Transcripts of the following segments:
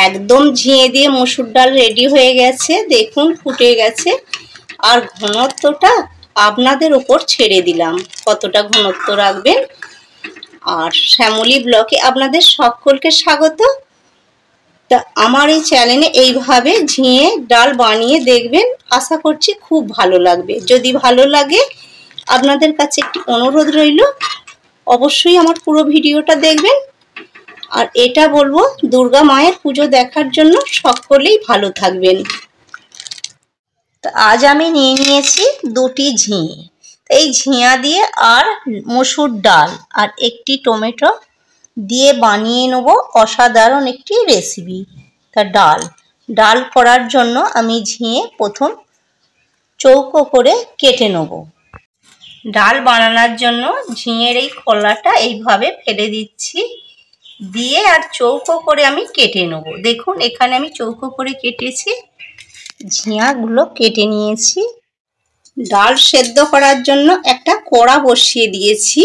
একদম ঝিঙে দিয়ে মসুর ডাল রেডি হয়ে গেছে। দেখুন ফুটে গেছে। আর ঘনত্বটা আপনাদের ওপর ছেড়ে দিলাম, কতটা ঘনত্ব রাখবেন। আর শ্যামলী ব্লকে আপনাদের সকলকে স্বাগত। তা আমার এই চ্যানেলে এইভাবে ঝিঙে ডাল বানিয়ে দেখবেন, আশা করছি খুব ভালো লাগবে। যদি ভালো লাগে আপনাদের কাছে একটি অনুরোধ রইল, অবশ্যই আমার পুরো ভিডিওটা দেখবেন। আর এটা বলবো, দুর্গা মায়ের পুজো দেখার জন্য সকলেই ভালো থাকবেন। তা আজ আমি নিয়ে নিয়েছি দুটি ঝিঙে। এই ঝিঙা দিয়ে আর মসুর ডাল আর একটি টমেটো দিয়ে বানিয়ে নেব অসাধারণ একটি রেসিপি। তা ডাল করার জন্য আমি ঝিঙে প্রথম চৌকো করে কেটে নেব। ডাল বানানোর জন্য ঝিঙের এই খোলাটা এইভাবে ফেলে দিচ্ছি, দিয়ে আর চৌকো করে আমি কেটে নেব। দেখুন এখানে আমি চৌকো করে কেটেছি, ঝিঙাগুলো কেটে নিয়েছি। ডাল সেদ্ধ করার জন্য একটা কড়া বসিয়ে দিয়েছি।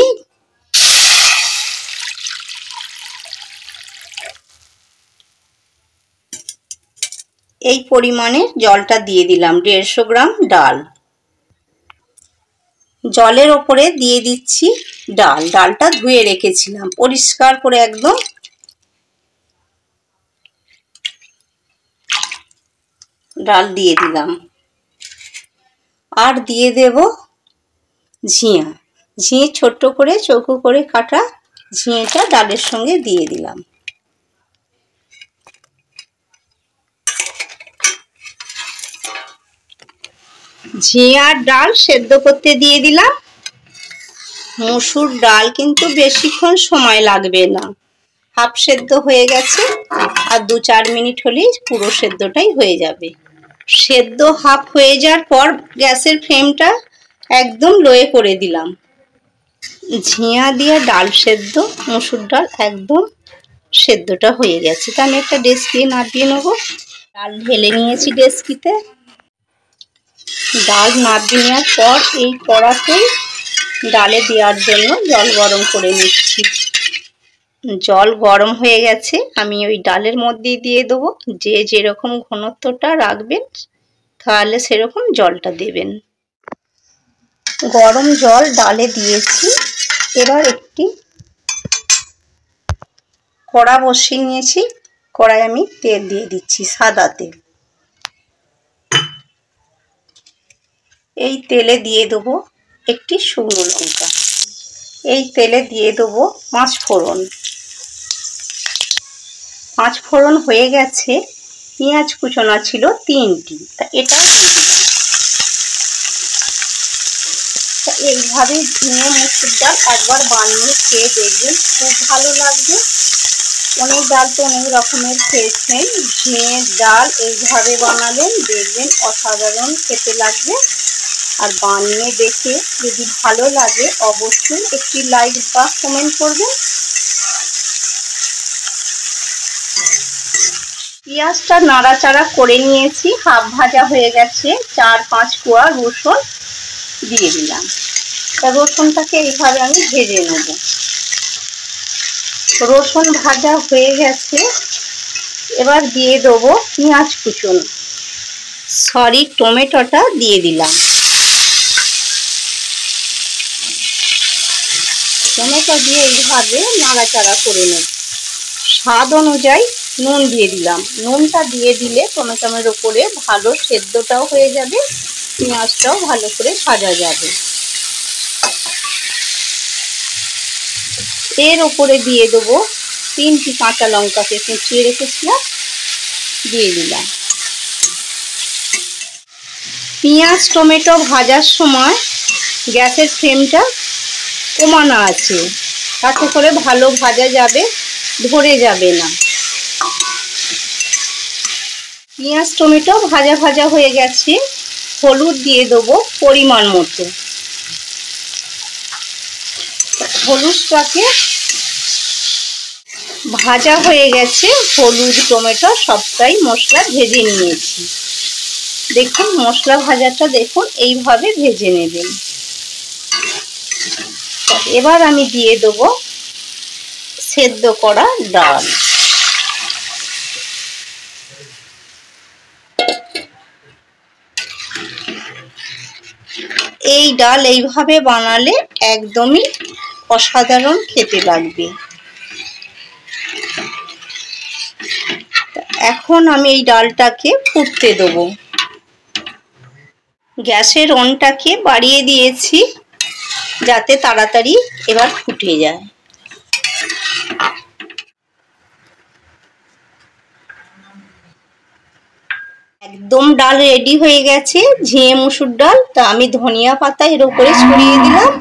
এই পরিমাণে জলটা দিয়ে দিলাম, 150 গ্রাম ডাল। জলের ওপরে দিয়ে দিচ্ছি ডালটা ধুয়ে রেখেছিলাম পরিষ্কার করে একদম। ডাল দিয়ে দিলাম আর দিয়ে দেব ঝিঙে ছোট্ট করে চৌকো করে কাটা ঝিঙেটা ডালের সঙ্গে দিয়ে দিলাম। ঝিঙে আর ডাল সেদ্ধ করতে দিয়ে দিলাম। মসুর ডাল কিন্তু বেশিক্ষণ সময় লাগবে না, হাফ সেদ্ধ হয়ে গেছে। আর 2-4 মিনিট হলেই পুরো সেদ্ধটাই হয়ে যাবে। সেদ্ধ হাফ হয়ে যাওয়ার পর গ্যাসের ফ্লেমটা একদম লোয়ে করে দিলাম। ঝিঙা দিয়ে ডাল সেদ্ধ, মসুর ডাল একদম সেদ্ধটা হয়ে গেছে। তা আমি একটা ডেচকি নাবিয়ে নেবো। ডাল ঢেলে নিয়েছি ডেচকিতে। ডাল নাবিয়ে নেওয়ার পর এই কড়াতেই ডালে দেওয়ার জন্য জল গরম করে নিচ্ছি। জল গরম হয়ে গেছে, আমি ওই ডালের মধ্যে দিয়ে দেবো। যে যেরকম ঘনত্বটা রাখবেন তাহলে সেরকম জলটা দেবেন। গরম জল ডালে দিয়েছি। এবার একটি কড়া বসিয়ে নিয়েছি, কড়াই আমি তেল দিয়ে দিচ্ছি, সাদা তেল। এই তেলে দিয়ে দেবো একটি শুকনো লঙ্কা। এই তেলে দিয়ে দেবো 5 ফোড়ন। 5 ফোড়ন হয়ে গেছে। পেঁয়াজ কুচোনা ছিল 3টি, তা এটাও দিয়ে দিলাম। তা এইভাবে ঝিঙে মসুর ডাল একবার বানিয়ে খেয়ে দেখবেন, খুব ভালো লাগবে। অনেক ডাল তো অনেক রকমের খেয়েছেন, ঝিঙের ডাল এইভাবে বানালেন দেখবেন অসাধারণ খেতে লাগবে। আর বানিয়ে দেখে যদি ভালো লাগে অবশ্যই একটি লাইক বা কমেন্ট করবেন। পেঁয়াজটা নাড়াচাড়া করে নিয়েছি, হাফ ভাজা হয়ে গেছে। 4-5 কোয়া রসুন দিয়ে দিলাম। তা রসুনটাকে এইভাবে আমি ভেজে নেব। রসুন ভাজা হয়ে গেছে, এবার দিয়ে দেবো পেঁয়াজ কুচুন, টমেটোটা দিয়ে দিলাম। টমেটো দিয়ে এইভাবে নাড়াচাড়া করে নেব। স্বাদ অনুযায়ী নুন দিয়ে দিলাম। নুনটা দিয়ে দিলে টমেটোর ওপরে ভালো সেদ্ধটাও হয়ে যাবে, পেঁয়াজটাও ভালো করে ভাজা যাবে। এর ওপরে দিয়ে দেবো 3টি কাঁচা লঙ্কাকে কুচিয়ে রেখেছিলাম, দিয়ে দিলাম। পেঁয়াজ টমেটো ভাজার সময় গ্যাসের ফ্লেমটা কমানো আছে, তাতে করে ভালো ভাজা যাবে, ধরে যাবে না। পেঁয়াজ টমেটো ভাজা ভাজা হয়ে গেছে। হলুদ দিয়ে দেবো পরিমাণ মতো। হলুদটাকে ভাজা হয়ে গেছে, হলুদ টমেটো সবটাই মশলা ভেজে নিয়েছি। দেখুন মশলা ভাজাটা দেখুন এইভাবে ভেজে নেবেন। এবার আমি দিয়ে দেবো সেদ্ধ করা ডাল। এই ডাল এইভাবে বানালে একদমই অসাধারণ খেতে লাগবে। এখন আমি এই ডালটাকে ফুটতে দেবো। গ্যাসের অনটাকে বাড়িয়ে দিয়েছি যাতে তাড়াতাড়ি এবার ফুটে যায়। একদম ডাল রেডি হয়ে গেছে, ঝিঙে মুসুর ডাল। তা আমি ধনিয়া পাতা এর উপরে ছড়িয়ে দিলাম।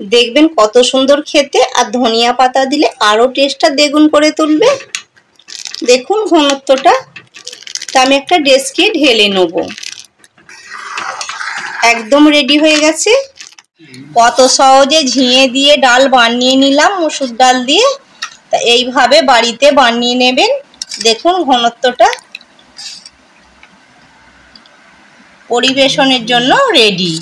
দেখবেন কত সুন্দর খেতে, আর ধনিয়া পাতা দিলে আরো টেস্টটা দ্বিগুণ করে তুলবে। দেখুন ঘনত্বটা। তা আমি একটা ডেস্কে ঢেলে নেব। একদম রেডি হয়ে গেছে। কত সহজে ঝিঙে দিয়ে ডাল বানিয়ে নিলাম মুসুর ডাল দিয়ে। তা এইভাবে বাড়িতে বানিয়ে নেবেন। দেখুন ঘনত্বটা। পরিবেশনের জন্য রেডি।